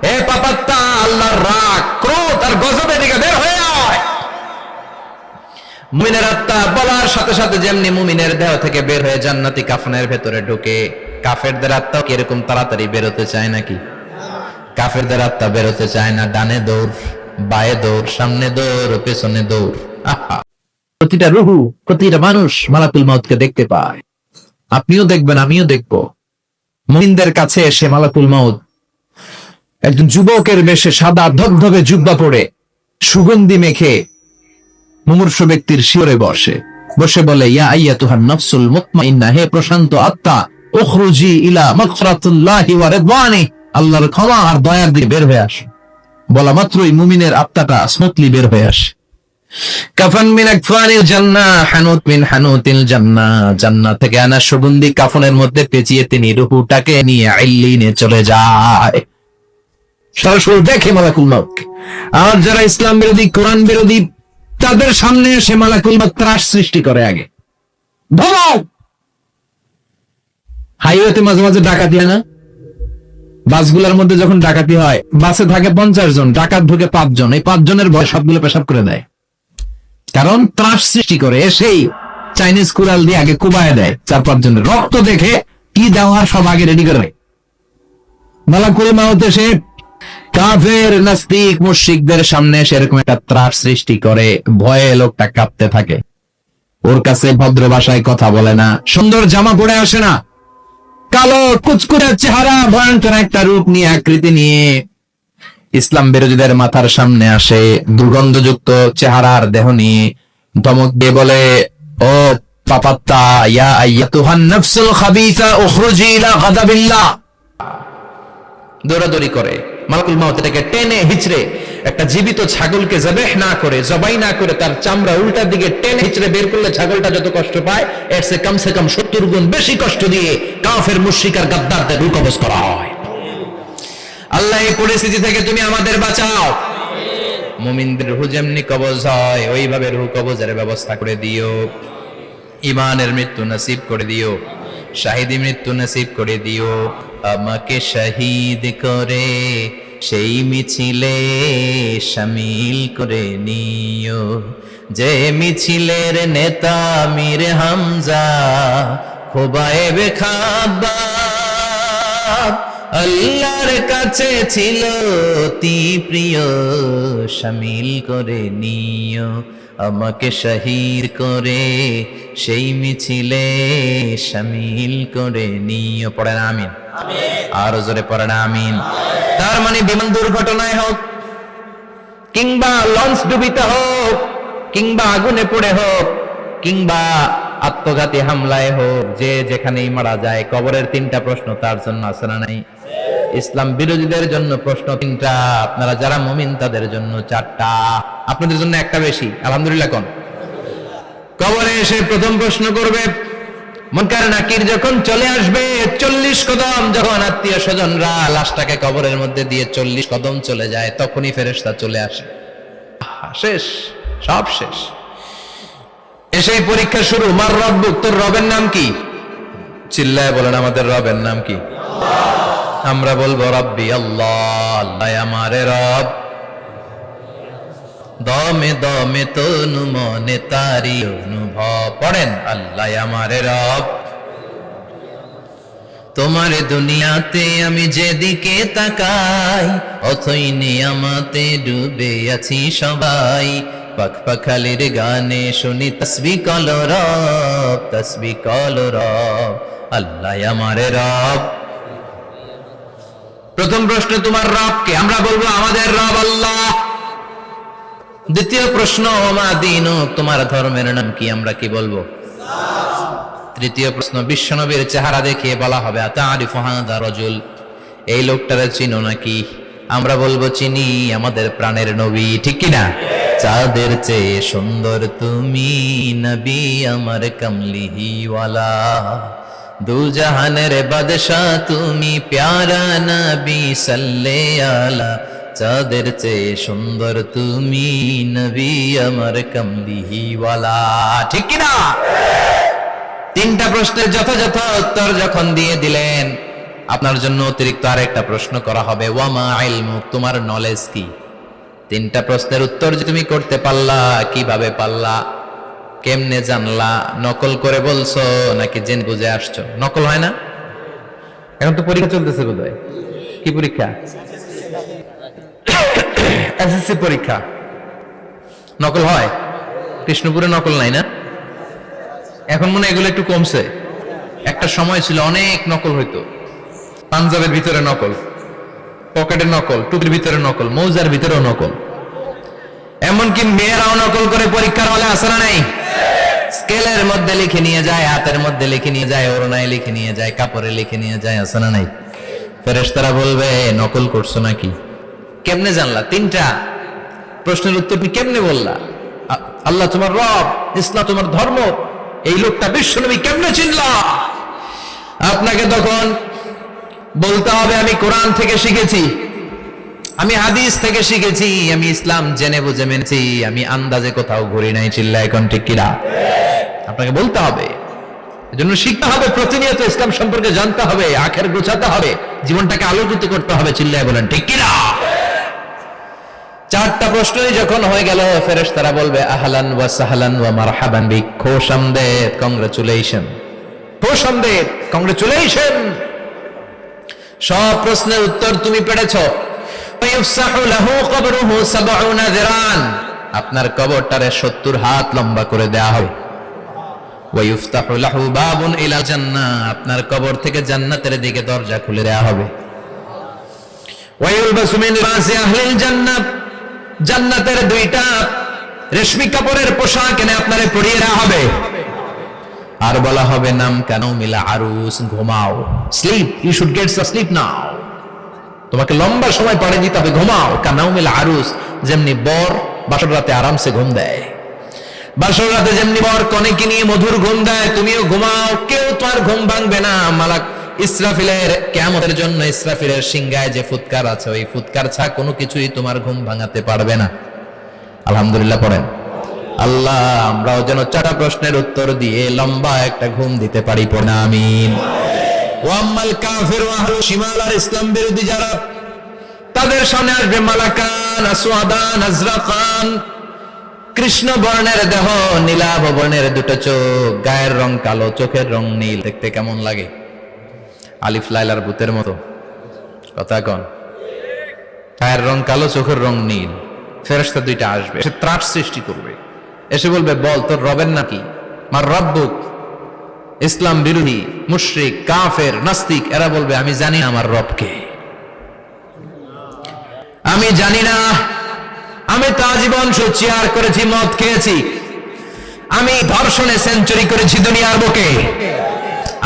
এ পাপাত্তা, আল্লাহর রাগ, ক্রোধ আর গজবে থেকে বের হয়ে আয়। মুমিনের আত্মা বলার সাথে সাথে যেমনি মুমিনের দেহ থেকে বের হয়ে জান্নাতি কাফনের ভেতরে ঢুকে, কাফেরদের আত্মা কি এরকম তাড়াতাড়ি বেরোতে চায় নাকি? কাফেরদের আত্মা বেরোতে চায় না। ডানে দৌড়, বায়ে দৌড়, সামনে দৌড়, পেছনে দৌড়। আহা, প্রতিটা রুহু, প্রতিটা মানুষ মালাকুল মাউতকে দেখতে পায়। আপনিও দেখবেন, আমিও দেখব। মুমিনদের কাছে এসে মালাকুল মাউত একজন যুবকের বেশে সাদা ধবধবে জুব্বা পরে সুগন্ধি মেখে মুমূর্ষু ব্যক্তির শিরে বসে বলে, ইয়া আইয়াতুহান নাফসুল মুতমাইন্নাহ, হে প্রশান্ত আত্মা, উখরুজি ইলা মাগফিরাতিল্লাহি ওয়া রিদওয়ানি, আল্লাহর ক্ষমা আর দয়ার দিকে বের হয়ে আসে। বলা মাত্রই মুমিনের আত্মাটা স্মুথলি বের হয়ে আসে। কাফান মিন আকফানিল জান্নাহ, হানুত মিন হানুতিল জান্নাহ, জান্নাত থেকে আনা সুগন্ধি কাফনের মধ্যে পেঁচিয়ে তিনি রূহটাকে নিয়ে ইল্লিনে চলে যায়। সরাসরি দেখে মালাকুল মাউতকে। আর যারা ইসলাম বিরোধী, কোরআন বিরোধী, তাদের সামনে এসে মালাকুল মাউত ত্রাস সৃষ্টি করে। আগে ধমক। হাইওয়েতে মাঝে মাঝে ডাকাতি হয় না? বাসগুলোর মধ্যে যখন ডাকাতি হয়, বাসে থাকে 50 জন, ডাকাত ঢুকে 5 জন, এই 5 জনের ভয় সবগুলো পেশাব করে দেয়। কারণ ত্রাস সৃষ্টি করে। এসেই চাইনিজ কুড়াল দিয়ে আগে কুবায় দেয় 4-5 জনের। রক্ত দেখে কি দেওয়ার সব আগে রেডি করে। মালাকুল মাউত এসে কাফের, নাস্তিক, মুশরিকদের সামনে সেরকম একটা ত্রাস সৃষ্টি করে। ভয়ে লোকটা কাঁপতে থাকে। ওর কাছে ভদ্র ভাষায় কথা বলে না, সুন্দর জামা পরে আসে না, কালো কুচকুচে চেহারা, ভয়ঙ্কর একটা রূপ নিয়ে, আকৃতি নিয়ে ইসলাম বিরোধীদের মাথার সামনে আসে। দুর্গন্ধযুক্ত চেহারার দেহ নিয়ে ধমক দিয়ে বলে, ও পাপাত্তা, ইয়া আইয়াতুহান নাফসুল খাবিসা, উখরুজি ইলা গাদাবিল্লাহ। দৌড়াদৌড়ি করে। মালাকুল মাউত এটাকে টেনে হিচড়ে, একটা জীবিত ছাগলকে জবাই না করে তার চামড়া উল্টার দিকে টেনে হিচড়ে বের করলে ছাগলটা যত কষ্ট পায়, এর চেয়ে কমসে কম 70 গুণ বেশি কষ্ট দিয়ে কাফের, মুশরিক আর গাদ্দারদের রূহ কবজ করা হয়। আল্লাহ, এই পরিস্থিতি থেকে তুমি আমাদের বাঁচাও। মুমিনদের রূহ যেমনি কবজ হয়, ওইভাবে রূহ কবজের ব্যবস্থা করে দিও। ঈমানের মৃত্যু নসিব করে দিও, শাহিদি মৃত্যু নসিব করে দিও। আমাকে শহীদ করে সেই মিছিলে শামিল করে নিও, যে মিছিলের নেতা মীর হামজা, খোবায়েবে খাব্বাব, আল্লাহর কাছে ছিল অতি প্রিয়, শামিল করে নিও। আমাকে শহীদ করে সেই মিছিলে শামিল করে নিও। পড়েন আমিন। আর জোরে পড়েন আমিন। তার মানে বিমান দুর্ঘটনায় হোক, কিংবা লঞ্চ ডুবিতে হোক, কিংবা আগুনে পড়ে হোক, কিংবা আত্মঘাতী হামলায় হোক, যে যেখানেই মারা যায়, কবরের 3টা প্রশ্ন তার জন্য আছে না নাই? ইসলাম বিরোধীদের জন্য প্রশ্ন 3টা, আপনারা যারা মুমিন তাদের জন্য 4টা, আপনাদের জন্য একটা বেশি। আলহামদুলিল্লাহ কোন? কবরে এসে প্রথম প্রশ্ন করবে, মুনকার নাকির যখন চলে আসবে, 40 কদম যখন আত্মীয় স্বজনরা লাশটাকে কবরের মধ্যে দিয়ে 40 কদম চলে যায়, তখনই ফেরেশতা চলে আসে। শেষ, সব শেষ। এসে পরীক্ষা শুরু। মার রব্বুক, তোর রবের নাম কি? চিল্লায় বলেন, আমাদের রবের নাম কি? আমরা বলবো রব্বি আল্লাহ, আল্লাহ আমারে রব। দমে দমে তনু মনে তারি অনুভব। পড়েন, আল্লাহ আমারে রব। তোমার দুনিয়াতে আমি যেদিকে তাকাই, অথই নিয়ামতে ডুবে আছি সবাই। পাখ পাখালির গানে শুনি তসবিহ কলো রব, তসবিহ কলো রব, আল্লাহ আমারে রব। প্রথম প্রশ্ন, তোমার রব কে? আমরা বলবো আমাদের রব আল্লাহ। দ্বিতীয় প্রশ্ন, ওমা দীনুক, তোমার ধর্মের নাম কি? আমরা কি বলবো? তৃতীয় প্রশ্ন, বিশ্বনবীর চেহারা দেখিয়ে বলা হবে, আতারিফু হাযা রাজুল, এই লোকটারে চিনো নাকি? আমরা বলবো চিনি, আমাদের প্রাণের নবী। ঠিক কি না? চাঁদের চেয়ে সুন্দর তুমি নবী, আমার কামলিহিওয়ালা, দু জাহানের বাদশাহ তুমি, প্যারা নবী সাল্লে আলা। চাঁদের চেয়ে সুন্দর তুমি নবী, আমার কামলিহিওয়ালা। ঠিক কি না? 3টা প্রশ্নের যথাযথ উত্তর যখন দিয়ে দিলেন, আপনার জন্য অতিরিক্ত আরেকটা প্রশ্ন করা হবে, ওয়ামা ইলমুক, তোমার নলেজ কি? তিনটা প্রশ্নের উত্তর যে তুমি করতে পারলা, কিভাবে পারলা, কেমনে জানলা, নকল করে বলছো নাকি জেনে বুঝে আসছো? নকল হয় না? এখন তো পরীক্ষা চলতেছে বোধহয়। কি পরীক্ষা? এসএসসি পরীক্ষা। নকল হয়? কৃষ্ণপুরে নকল নাই না? এখন মনে হয় এগুলো একটু কমছে। একটা সময় ছিল অনেক নকল হইতো। পাঞ্জাবের ভিতরে নকল, পকেটে নকল, টুপির ভিতরে নকল, মৌজার ভিতরেও নকল। এমনকি মেয়েরাও নকল করে পরীক্ষার হলে আসে না নাই? স্কেলের মধ্যে লিখে নিয়ে যায়, হাতের মধ্যে লিখে নিয়ে যায়, ওড়নায় লিখে নিয়ে যায়, কাপড়ে লিখে নিয়ে যায়, আসে না নাই? ফেরেশতারা বলবে নকল করছো নাকি? কেমনে জানলা? তিনটা প্রশ্নের উত্তর তুমি কেমনে বললা? আল্লাহ তোমার রব, ইসলাম তোমার ধর্ম, এই লোকটা বিশ্বনবী, কেমনে চিনলা? আপনাকে তখন বলতে হবে আমি কোরআন থেকে শিখেছি, আমি হাদিস থেকে শিখেছি, আমি ইসলাম জেনে বুঝে মেনেছি, আমি আন্দাজে কোথাও ঘুরি নাই। চিল্লা এখন ঠিক কিনা? আপনাকে বলতে হবে। এজন্য শিখতে হবে, প্রতিনিয়ত ইসলাম সম্পর্কে জানতে হবে, আখের গোছাতে হবে, জীবনটাকে আলোকিত করতে হবে। চিল্লায় বলেন ঠিক কিনা? চারটা প্রশ্নই যখন হয়ে গেল, ফেরেশতারা বলবে আহলান ওয়া সাহলান ওয়া মারহাবান বিক, খোশামদেদ, কংগ্রাচুলেশন, খোশামদেদ, কংগ্রাচুলেশন, সব প্রশ্নের উত্তর তুমি পেরেছো। ফায়ুফসাহু লাহু কবরুহু ৭০ যিরান, আপনার কবরটারে ৭০ হাত লম্বা করে দেয়া হবে। ওয়া ইফতাহু লাহু বাবুন ইলা জান্নাহ, আপনার কবর থেকে জান্নাতের দিকে দরজা খুলে দেয়া হবে। ওয়া ইলবাসু মিন লিবাসি আহলিল জান্নাহ, জান্নাতের দুইটা রেশমি কাপড়ের পোশাক এনে আপনারে পরিয়ে দেয়া হবে। আর বলা হবে নাম কানু মিলা আরুস, ঘুমাও, sleep, you should get some sleep now, তোমাকে লম্বা সময় পড়ে দিতে হবে, ঘুমাও। কানাউ মিল আরুস, যেমনি বর বাসর রাতে আরামসে ঘুম দেয়, বাসর রাতে যেমনি বর কনেকে নিয়ে মধুর ঘুম দেয়, তুমিও ঘুমাও, কেউ তোমার ঘুম ভাঙবে না। মালাক ইসরাফিলের কিয়ামতের জন্য ইসরাফিলের সিংহায় যে ফুৎকার আছে, ওই ফুৎকার ছাড়া কোনো কিছুই তোমার ঘুম ভাঙাতে পারবে না। আলহামদুলিল্লাহ পড়েন। আল্লাহ আমরাও যেন চারটা প্রশ্নের উত্তর দিয়ে লম্বা একটা ঘুম দিতে পারি, পড়না আমিন। ওয়াম্মাল কাফির ওয়া আহলু শিমাল, আর ইসলাম বিরোধী যারা, তাদের সামনে আসবে মালাকান আসওয়াদান আজরাকান, কৃষ্ণ বর্ণের দেহ, নীলাভ বর্ণের দুটো চোখ, গায়ের রং কালো, চোখের রং নীল। দেখতে কেমন লাগে? আলিফ লাইলার ভূতের মতো। কথা কন? গায়ের রং কালো, চোখের রং নীল। ফেরেশতা দুইটা আসবে, এসে ত্রাস সৃষ্টি করবে, এসে বলবে বল তোর রবের নাকি? মার রব্বুক। ইসলাম বিরোধী মুশরিক, কাফের, নাস্তিক এরা বলবে আমি জানি না আমার রবকে, আমি জানি না, আমি তো আজীবন সুচিয়ার করেছি, মদ খেয়েছি, আমি ধর্ষণে সেঞ্চুরি করেছি দুনিয়ার বুকে,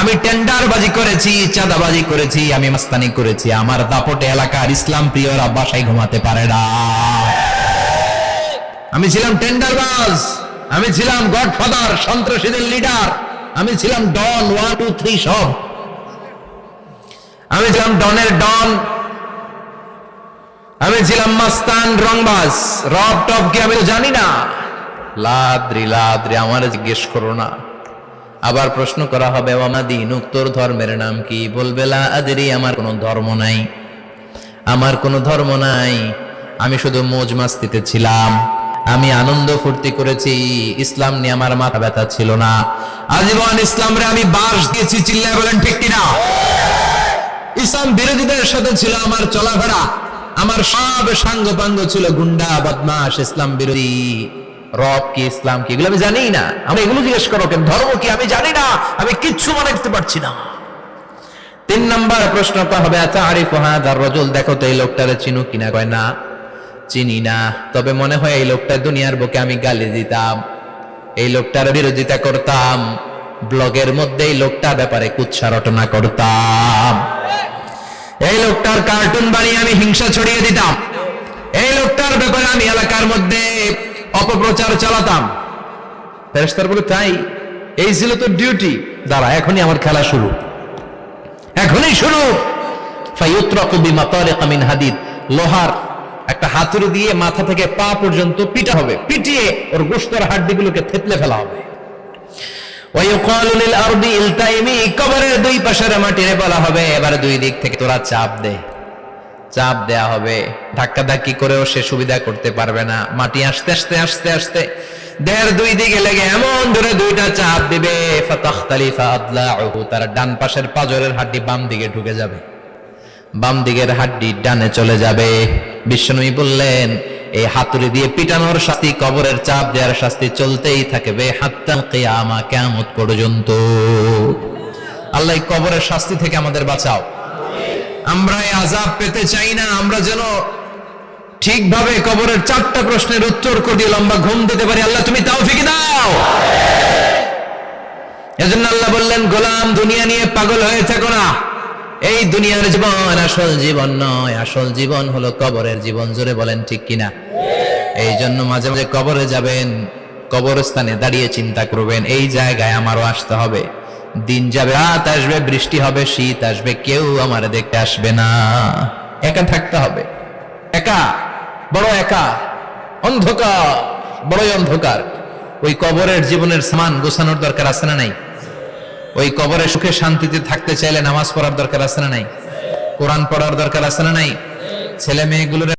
আমি টেন্ডারবাজি করেছি, চাঁদাবাজি করেছি, আমি মাস্তানি করেছি, আমার দাপটে এলাকার ইসলাম প্রিয়রা বাসায় ঘুমাতে পারে না। আমি ছিলাম টেন্ডারবাজ, আমি ছিলাম গডফাদার, সন্ত্রাসীদের লিডার, আমি ছিলাম ডন 1 2 3 সব, আমি ছিলাম ডনের ডন, আমি ছিলাম মাস্তান, রংবাজ, রব টপ কি আমি তো জানি না। লাদ্রি লাদ্রি, আমার জিজ্ঞেস করো না। আবার প্রশ্ন করা হবে ওয়ামা দীনুক, তোর ধর্মের নাম কি? বলবে লা আদরি, আমার কোনো ধর্ম নাই, আমার কোনো ধর্ম নাই, আমি শুধু মৌজ মাস্তিতে ছিলাম, আমি আনন্দ ফুর্তি করেছি, ইসলাম নিয়ে আমার মাথা ব্যথা ছিল না, আজীবন ইসলামরে আমি বাস দিয়েছি। চিল্লায় বলেন ঠিক কিনা? ইসলাম বিরোধীদের সাথে ছিল আমার চলাফেরা, আমার সব সাঙ্গ পাঙ্গ ছিল গুন্ডা বদমাশ, ইসলাম বিরোধী। রব কি, ইসলাম কি, এগুলো আমি জানি না। আমি এগুলো জিজ্ঞেস করো কেন? ধর্ম কি আমি জানি না, আমি কিচ্ছু মনে করতে পারছি না। 3 নম্বর প্রশ্নটা হবে আচ্ছা আরিফ হাদার রাজুল, দেখো তো এই লোকটারে চিনো কিনা? কয় না, চিনি না, তবে মনে হয় এই লোকটা দুনিয়ার বুকে আমি গালি দিতাম, এই লোকটার বিরোধিতা করতাম, ব্লগের মধ্যে এই লোকটার ব্যাপারে কুৎসা রটনা করতাম, এই লোকটার কার্টুন বানিয়ে আমি হিংসা ছড়িয়ে দিতাম, এই লোকটার ব্যাপারে আমি এলাকার মধ্যে অপপ্রচার চালাতাম। ফেরেশতারা বলে তাই? এই ছিল তোর ডিউটি? দাঁড়া, এখনই আমার খেলা শুরু, এখনই শুরু। ফায়ুতরাকু বিমাতারিক মিন হাদিদ, লোহার একটা হাতুড়ি দিয়ে মাথা থেকে পা পর্যন্ত পিটা হবে, পিটিয়ে ওর গোশতের হাড্ডিগুলোকে থেতলে ফেলা হবে। ওয়ায়ুকালু লিল আরদি ইলতাইমি, কবরের দুই পাশের মাটিরে বলা হবে এবার দুই দিক থেকে তোরা চাপ দে। চাপ দেয়া হবে, ধাক্কাধাক্কি করেও সে সুবিধা করতে পারবে না। মাটি আস্তে আস্তে আস্তে আস্তে দেহের দুই দিকে লেগে এমন ধরে দুইটা চাপ দিবে, ফাতাখতালিফা আদলাউহু, তার ডান পাশের পাজরের হাড্ডি বাম দিকে ঢুকে যাবে, বাম দিকের হাড্ডি ডানে চলে যাবে। বিশ্বনবী বললেন এই হাতুড়ি দিয়ে পিটানোর শাস্তি, কবরের চাপ দেওয়ার শাস্তি চলতেই থাকবে হাত্তাল কিয়ামা, কিয়ামত পর্যন্ত। আল্লাহ কবরের শাস্তি থেকে আমাদের বাঁচাও। আমরা এই আযাব পেতে চাই না, আমরা যেন ঠিকভাবে কবরের 4টা প্রশ্নের উত্তর করে দিয়ে লম্বা ঘুম দিতে পারি। আল্লাহ তুমি তৌফিক দাও। এজন্য আল্লাহ বললেন, গোলাম দুনিয়া নিয়ে পাগল হয়ে থেকো না। এই দুনিয়ার জীবন আসল জীবন নয়, আসল জীবন হলো কবরের জীবন। জোরে বলেন ঠিক কিনা? এই জন্য মাঝে মাঝে কবরে যাবেন, কবরস্থানে দাঁড়িয়ে চিন্তা করবেন এই জায়গায় আমারও আসতে হবে। দিন যাবে, রাত আসবে, বৃষ্টি হবে, শীত আসবে, কেউ আমার দেখতে আসবে না। একা থাকতে হবে, একা, বড় একা, অন্ধকার, বড়ই অন্ধকার। ওই কবরের জীবনের সামান গোছানোর দরকার আছে না নাই? ওই কবরে সুখে শান্তিতে থাকতে চাইলে নামাজ পড়ার দরকার আছে না নাই? কোরআন পড়ার দরকার আছে না নাই? ছেলে মেয়েগুলোর